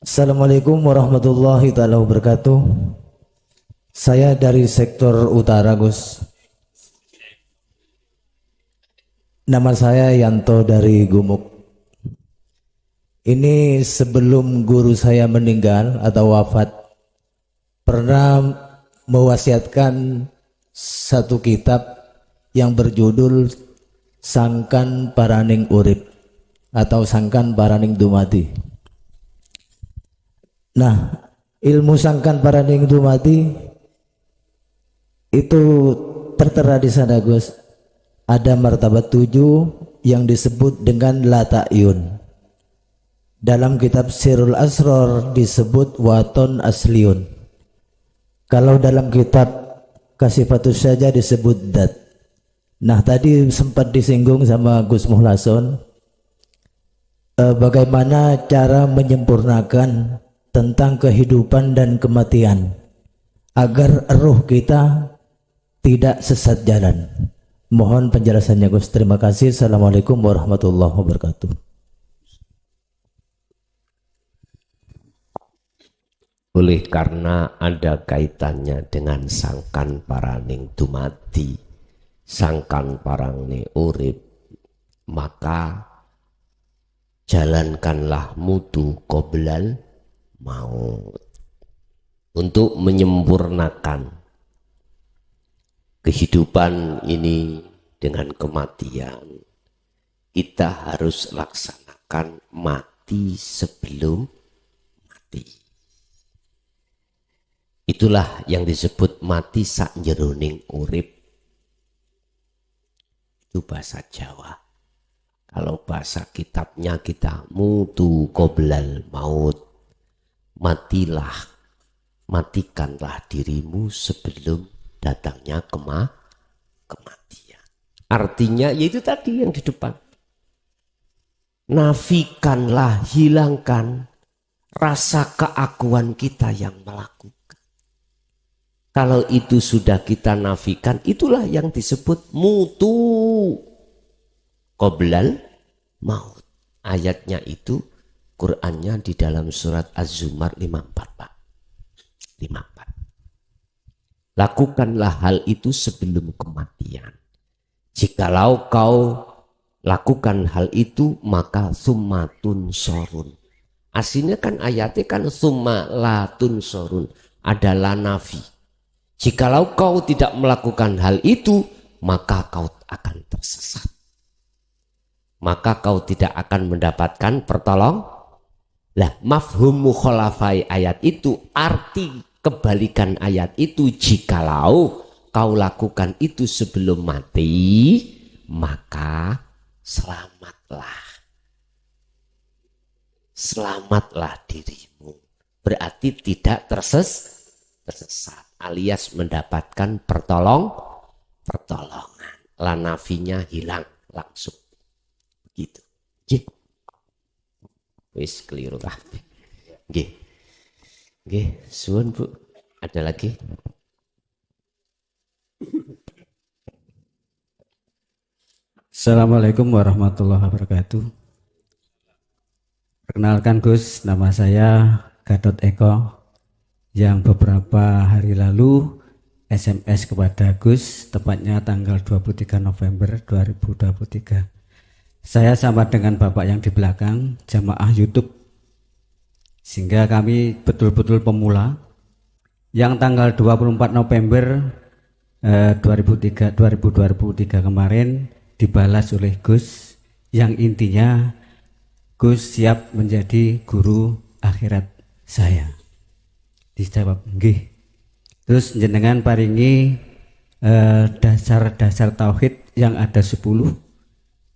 Assalamualaikum warahmatullahi taala wabarakatuh. Saya dari sektor utara, Gus. Nama saya Yanto dari Gumuk. Ini sebelum guru saya meninggal atau wafat, pernah mewasiatkan satu kitab yang berjudul Sangkan Paraning Urip atau Sangkan Paraning Dumadi. Nah, ilmu Sangkan Paraning Dumadi itu tertera di sana, Gus. Ada martabat 7 yang disebut dengan la ta'yun. Dalam kitab Sirul Asror disebut waton asliun. Kalau dalam kitab Kasifatus saja disebut dat. Nah, tadi sempat disinggung sama Gus Muhlason bagaimana cara menyempurnakan tentang kehidupan dan kematian agar ruh kita tidak sesat jalan. Mohon penjelasannya, Gus. Terima kasih. Assalamualaikum warahmatullahi wabarakatuh. Oleh karena ada kaitannya dengan sangkan paraning dumadi, sangkan paraning urip, maka jalankanlah mutu qoblal maut untuk menyempurnakan kehidupan ini dengan kematian. Kita harus laksanakan mati sebelum mati. Itulah yang disebut mati sakjeroning urip. Itu bahasa Jawa. Kalau bahasa kitabnya kita mutu qoblal maut. Matilah, matikanlah dirimu sebelum datangnya kematian. Artinya yaitu tadi yang di depan. Nafikanlah, hilangkan rasa keakuan kita yang melakukan. Kalau itu sudah kita nafikan, itulah yang disebut mutu qoblal maut. Ayatnya itu, Qur'annya di dalam surat Az-Zumar 54, Pak. 54. Lakukanlah hal itu sebelum kematian. Jikalau kau lakukan hal itu, maka summatun sorun. Aslinya kan ayatnya kan summa latun sorun. Adalah nafi. Jikalau kau tidak melakukan hal itu, maka kau akan tersesat. Maka kau tidak akan mendapatkan pertolongan. Lah, mafhum mukhalafai ayat itu, arti kebalikan ayat itu, jikalau kau lakukan itu sebelum mati, maka selamatlah. Selamatlah dirimu. Berarti tidak tersesat, alias mendapatkan pertolongan. Lanafinya hilang langsung. Begitu. Wis keliru kabeh. Nggih. Nggih, suwun Bu. Ada lagi? Assalamualaikum warahmatullahi wabarakatuh. Perkenalkan Gus, nama saya Gatot Eko yang beberapa hari lalu SMS kepada Gus, tepatnya tanggal 23 November 2023. Saya sama dengan Bapak yang di belakang, jamaah YouTube. Sehingga kami betul-betul pemula. Yang tanggal 24 November 2003 kemarin dibalas oleh Gus. Yang intinya Gus siap menjadi guru akhirat saya. Dijawab, nggih. Terus jenengan paringi dasar-dasar tauhid yang ada 10.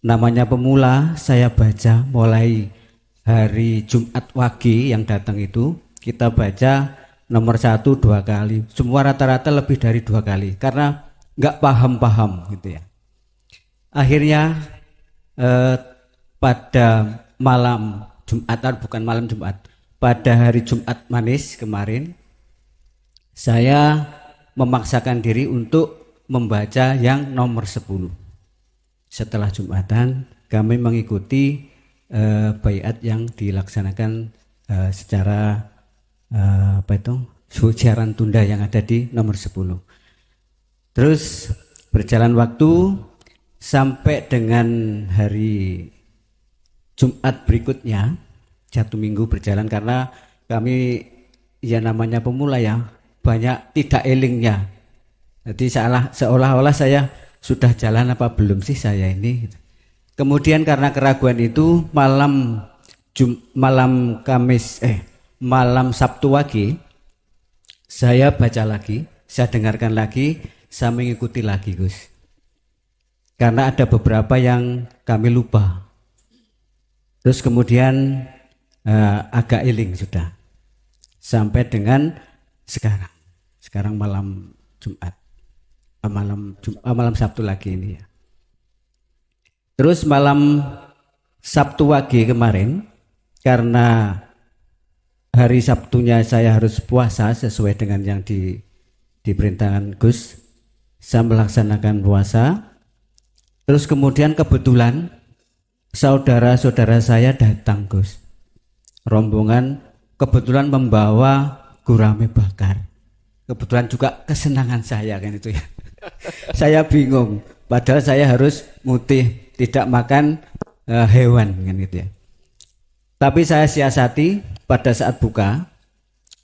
Namanya pemula, saya baca mulai hari Jumat Wage yang datang itu, kita baca nomor 1 2 kali. Semua rata-rata lebih dari 2 kali, karena nggak paham-paham gitu ya. Akhirnya pada malam Jumat, bukan malam Jumat, pada hari Jumat manis kemarin, saya memaksakan diri untuk membaca yang nomor 10. Setelah Jumatan kami mengikuti baiat yang dilaksanakan secara siaran tunda yang ada di nomor 10. Terus berjalan waktu sampai dengan hari Jumat berikutnya, 1 minggu berjalan, karena kami ya namanya pemula ya, banyak tidak elingnya. Jadi seolah-olah saya sudah jalan apa belum sih saya ini. Kemudian karena keraguan itu malam Sabtu pagi saya baca lagi, saya dengarkan lagi, saya mengikuti lagi Gus. Karena ada beberapa yang kami lupa. Terus kemudian agak iling sudah. Sampai dengan sekarang malam Jumat. Malam Sabtu lagi ini ya. Terus malam Sabtu pagi kemarin, karena hari Sabtunya saya harus puasa sesuai dengan yang diperintahkan Gus, saya melaksanakan puasa. Terus kemudian kebetulan saudara-saudara saya datang Gus, rombongan kebetulan membawa gurame bakar. Kebetulan juga kesenangan saya kan itu ya. Saya bingung, padahal saya harus mutih, tidak makan hewan kan gitu ya. Tapi saya siasati pada saat buka,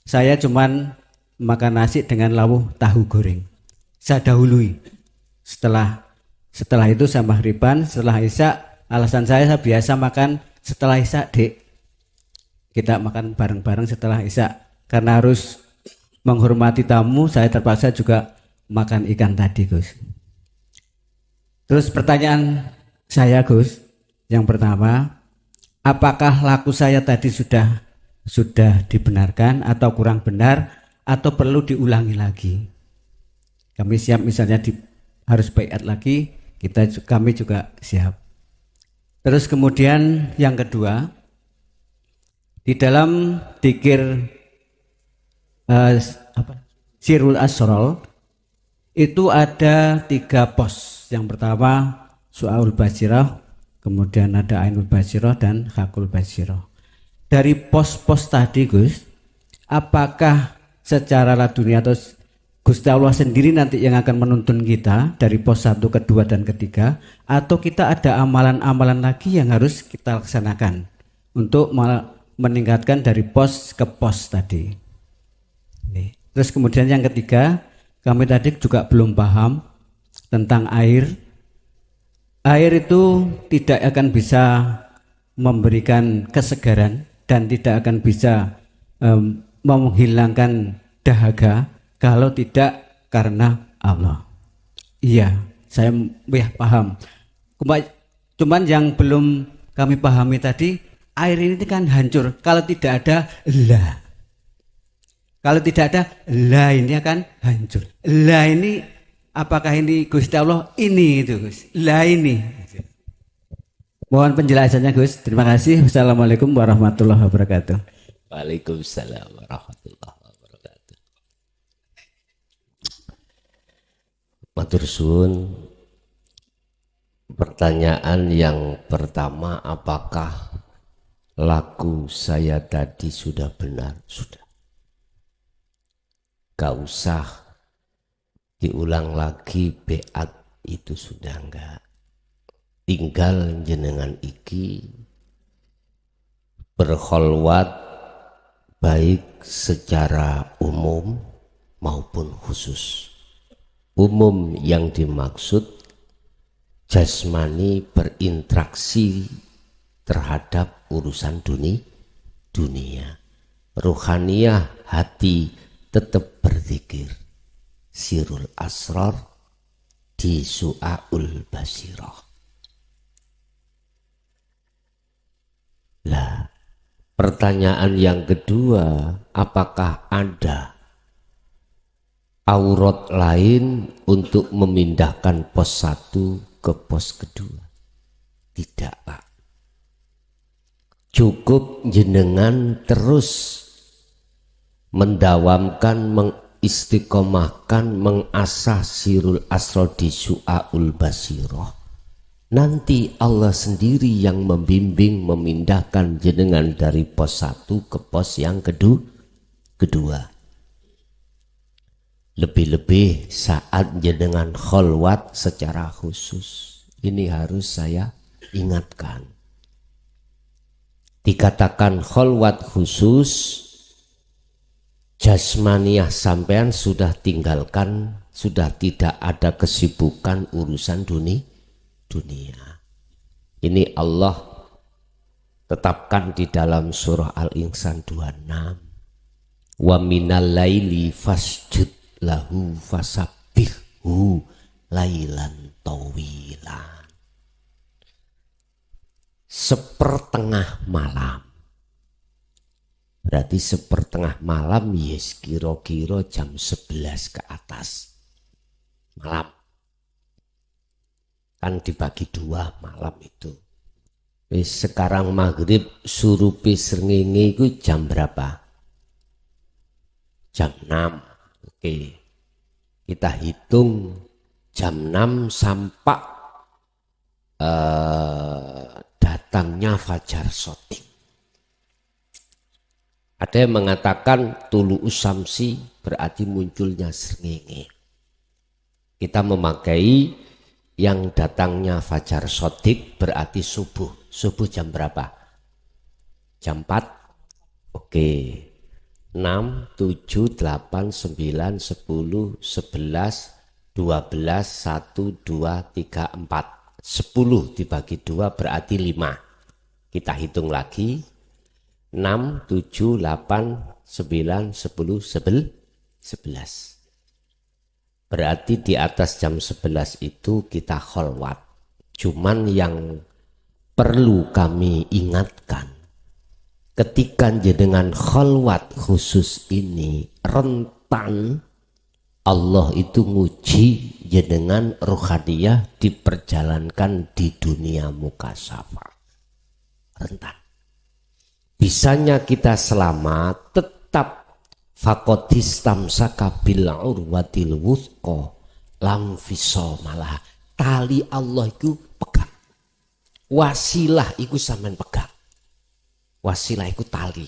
saya cuman makan nasi dengan lawuh tahu goreng. Saya dahului. Setelah itu saya maghriban, setelah isya, alasan saya biasa makan setelah isya, Dek. Kita makan bareng-bareng setelah isya. Karena harus menghormati tamu, saya terpaksa juga makan ikan tadi, Gus. Terus pertanyaan saya, Gus, yang pertama, apakah laku saya tadi sudah dibenarkan atau kurang benar atau perlu diulangi lagi? Kami siap misalnya harus baiat lagi, kami juga siap. Terus kemudian yang kedua, di dalam dzikir Sirul Asrol itu ada 3 pos. Yang pertama Su'aul Basirah, kemudian ada Ainul Basirah dan Hakul Basirah. Dari pos-pos tadi Gus, apakah secara ladunia atau Gusti Allah sendiri nanti yang akan menuntun kita dari pos 1, kedua dan ketiga, atau kita ada amalan-amalan lagi yang harus kita laksanakan untuk meningkatkan dari pos ke pos tadi. Terus kemudian yang ketiga, kami tadi juga belum paham tentang air. Air itu tidak akan bisa memberikan kesegaran dan tidak akan bisa menghilangkan dahaga kalau tidak karena Allah. Iya, saya paham. Cuman yang belum kami pahami tadi, air ini kan hancur kalau tidak ada lah. Kalau tidak ada lah, ini akan hancur. Lah ini apakah ini Gusti Allah ini itu Gus? Lah ini. Mohon penjelasannya Gus. Terima kasih. Wassalamualaikum warahmatullahi wabarakatuh. Waalaikumsalam warahmatullahi wabarakatuh. Matur suwun. Pertanyaan yang pertama, apakah laku saya tadi sudah benar? Sudah. Gak usah diulang lagi, beat itu sudah enggak. Tinggal jenengan iki berkholwat baik secara umum maupun khusus. Umum yang dimaksud jasmani berinteraksi terhadap urusan dunia. Ruhaniyah hati tetap berzikir. Sirul Asrar di Su'aul Basirah. Lah, pertanyaan yang kedua, apakah ada aurat lain untuk memindahkan pos 1 ke pos kedua? Tidak, Pak. Cukup jenengan terus mendawamkan, mengistiqomahkan, mengasah Sirul Asrar di Su'aul Basirah Nanti Allah sendiri yang membimbing memindahkan jenengan dari pos 1 ke pos yang kedua. Lebih-lebih saat jenengan kholwat secara khusus. Ini harus saya ingatkan. Dikatakan kholwat khusus, jasmaniah sampean sudah tinggalkan, sudah tidak ada kesibukan urusan dunia. Ini Allah tetapkan di dalam surah Al-Insan 26. Wa minal laili fasjud lahu fasabbihhu lailan tawilan. Sepertengah malam. Berarti sepertengah malam, yes, kira-kira jam 11 ke atas malam. Kan dibagi 2 malam itu. Sekarang maghrib surupi srengenge itu jam berapa? Jam 6. Oke. Kita hitung jam 6 sampai datangnya fajar shotting. Ada yang mengatakan tulu usamsi berarti munculnya srengenge. Kita memakai yang datangnya fajar shotting berarti subuh. Subuh jam berapa? Jam 4. Oke. 6, 7, 8, 9, 10, 11, 12, 1, 2, 3, 4. 10 dibagi 2 berarti 5. Kita hitung lagi. 6, 7, 8, 9, 10, 11. Berarti di atas jam 11 itu kita kholwat. Cuman yang perlu kami ingatkan, ketika jenengan kholwat khusus ini rentan Allah itu nguji jenengan rohaniyah diperjalankan di dunia mukasafah. Rentan. Bisanya kita selamat tetap fakotis tamsaka bil urwatil wuthqa lam fisamalah. Tali Allah itu pegang. Wasilah itu sampean pegang. Wasilah itu tali.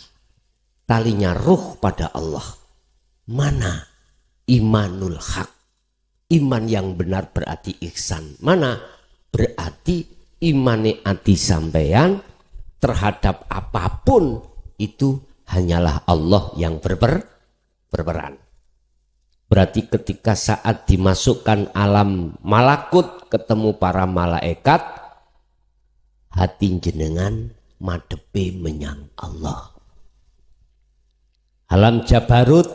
Talinya ruh pada Allah. Mana imanul haq? Iman yang benar berarti ihsan. Mana berarti imane ati sampeyan terhadap apapun itu hanyalah Allah yang berperan. Berarti ketika saat dimasukkan alam malakut ketemu para malaikat, hati jenengan madepe menyang Allah. Alam jabarut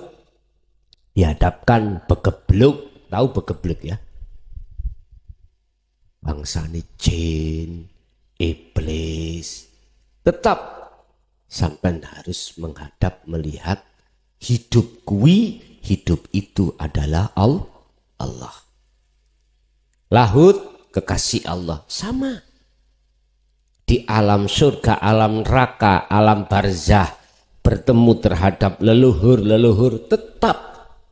dihadapkan begebluk, tahu begebluk ya? Bangsane jin, iblis. Tetap sampai harus menghadap melihat hidup hidup itu adalah Allah. Lahut kekasih Allah sama. Di alam surga, alam neraka, alam barzah bertemu terhadap leluhur tetap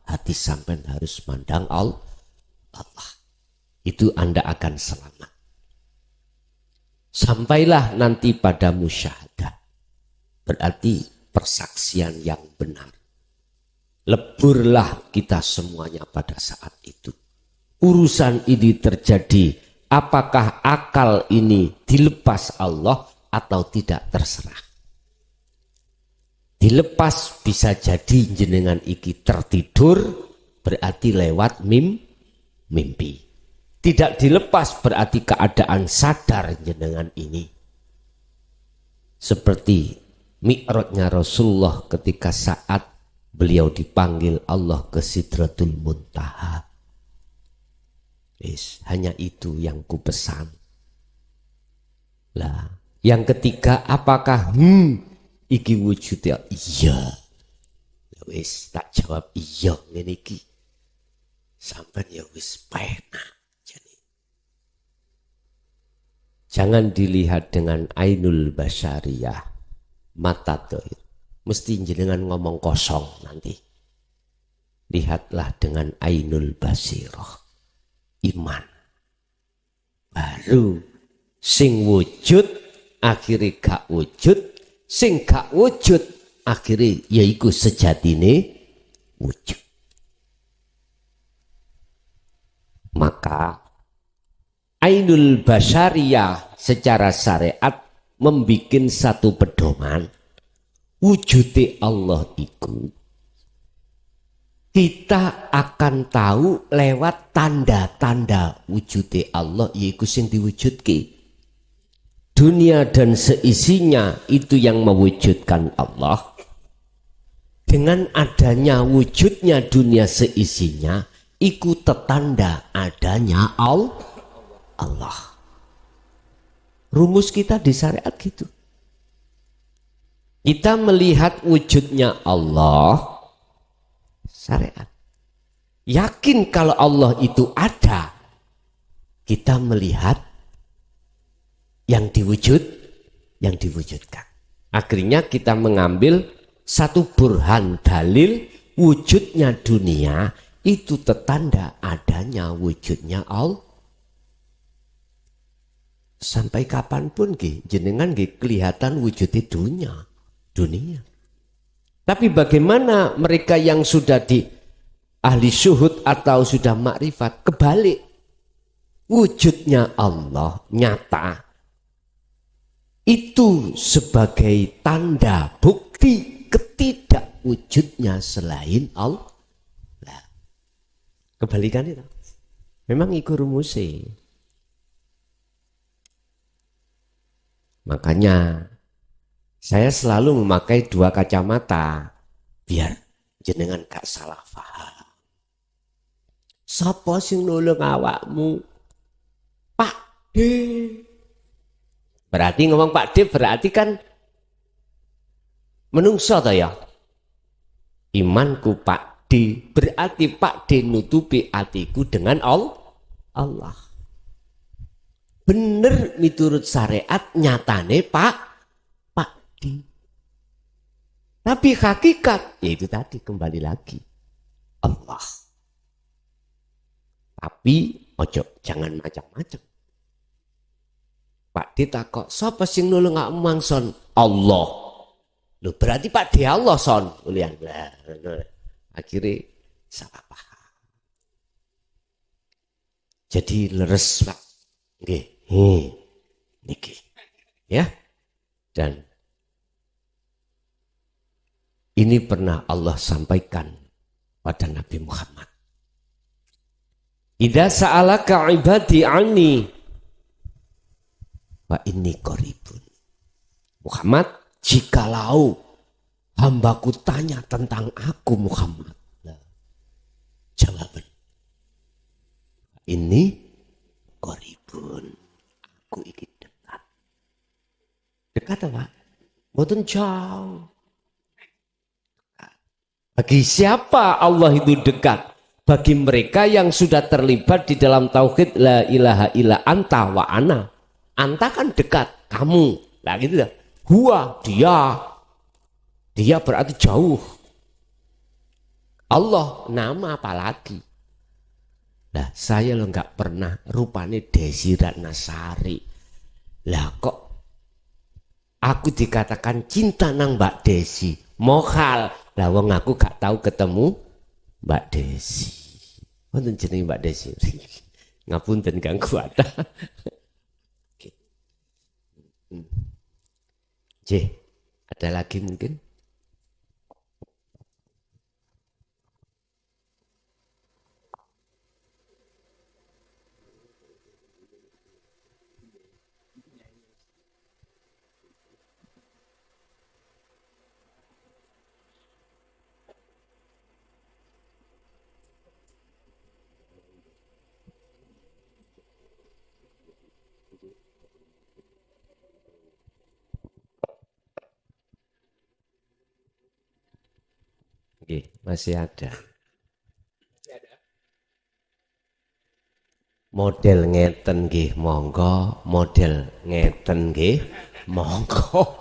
hati sampai harus mandang Allah. Itu Anda akan selamat. Sampailah nanti pada musyahadah. Berarti persaksian yang benar. Leburlah kita semuanya pada saat itu. Urusan ini terjadi. Apakah akal ini dilepas Allah atau tidak, terserah. Dilepas bisa jadi jenengan iki tertidur berarti lewat mimpi. Tidak dilepas berarti keadaan sadar jenengan ini. Seperti mi'rajnya Rasulullah ketika saat beliau dipanggil Allah ke Sidratul Muntaha. Hanya itu yang ku pesan. Lah, yang ketiga apakah iki wujudnya? Iya. Wis tak jawab iya ngene iki. Sampai ya wis penak. Jangan dilihat dengan ainul basyariyah, mata doir. Mesti jenengan ngomong kosong nanti. Lihatlah dengan ainul basirah, iman. Baru Sing wujud akhirnya gak wujud, sing gak wujud akhirnya yaiku sejatine wujud. Maka ainul basyariyah secara syariat membikin satu pedoman wujude Allah iku kita akan tahu lewat tanda-tanda wujude Allah yaitu sing diwujudke. Dunia dan seisinya itu yang mewujudkan Allah. Dengan adanya wujudnya dunia seisinya iku tetanda adanya Allah. Rumus kita di syariat gitu. Kita melihat wujudnya Allah, syariat. Yakin kalau Allah itu ada, kita melihat yang diwujudkan. Akhirnya kita mengambil satu burhan dalil wujudnya dunia itu tetanda adanya wujudnya Allah. Sampai kapanpun jenengan kelihatan wujudnya dunia. Tapi bagaimana mereka yang sudah di ahli syuhud atau sudah makrifat kebalik? Wujudnya Allah nyata. Itu sebagai tanda bukti ketidakwujudnya selain Allah. Nah, kebalikan itu. Memang itu rumusnya. Makanya saya selalu memakai dua kacamata biar jenengan gak salah paham. Sapa sing nulung awakmu? Pak D. Berarti ngomong Pak D berarti kan menungso to ya. Imanku Pak D berarti Pak D nutupi hatiku dengan Allah. Bener miturut syariat nyatane Pak D. Tapi hakikat yaitu tadi kembali lagi Allah. Tapi ojo jangan macam-macam. Pak D takok, sapa sing nulung awakmu mangson? Allah. Loh berarti Pak D Allah son. Ulian. Akhirnya salah paham. Jadi leres Pak. Nggih. Niki. Ya. Dan ini pernah Allah sampaikan pada Nabi Muhammad. Idza sa'alaka ibadi anni wa inni qaribun. Muhammad, jikalau hambaku tanya tentang aku Muhammad. Jawaban. Ini qaribun. Aku iki dekat. Dekat apa? Mboten jauh. Bagi siapa Allah itu dekat? Bagi mereka yang sudah terlibat di dalam tauhid la ilaha illa anta wa ana. Anta kan dekat, kamu. Lah gitu dah. Huwa, dia. Dia berarti jauh. Allah, nama apa lagi? Lah saya lo nggak pernah rupane Desi Ratnasari. Lah kok aku dikatakan cinta nang Mbak Desi. Mohal. Lah wong aku gak tahu ketemu Mbak Desi. Wonten jenenge Mbak Desi. Ngapunten ganggu ada. Ada lagi mungkin? Oke, masih ada. Model ngeten nggih monggo, model ngeten nggih monggo.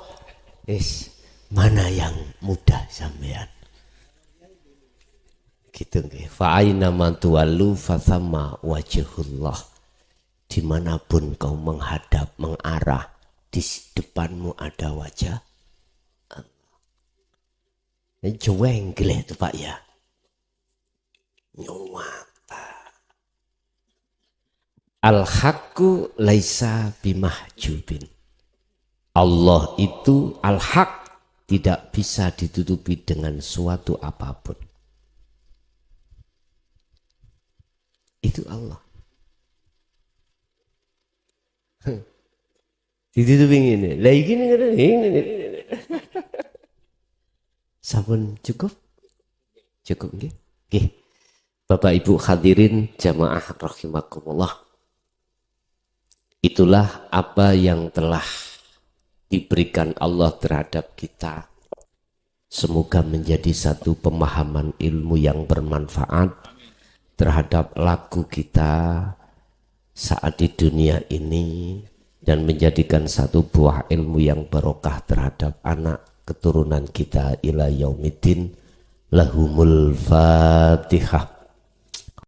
Mana yang mudah sampean? Gitu nggih. Fa aina man tuwallu fa thamma wajhullah. dimanapun kau menghadap, mengarah, di depanmu ada wajah Allah. Ini jengkel itu Pak ya. Nyuwata. Al-haqqu laisa bimahjubin. Allah itu al-haq, tidak bisa ditutupi dengan suatu apapun. Itu Allah. Ditutupi ini. Lah iki ngene. Sampun cukup? Cukup nggih? Nggih. Bapak Ibu hadirin jamaah rahimakumullah. Itulah apa yang telah diberikan Allah terhadap kita. Semoga menjadi satu pemahaman ilmu yang bermanfaat terhadap laku kita saat di dunia ini dan menjadikan satu buah ilmu yang barokah terhadap anak keturunan kita ila yaumiddin. Lahumul Fatihah.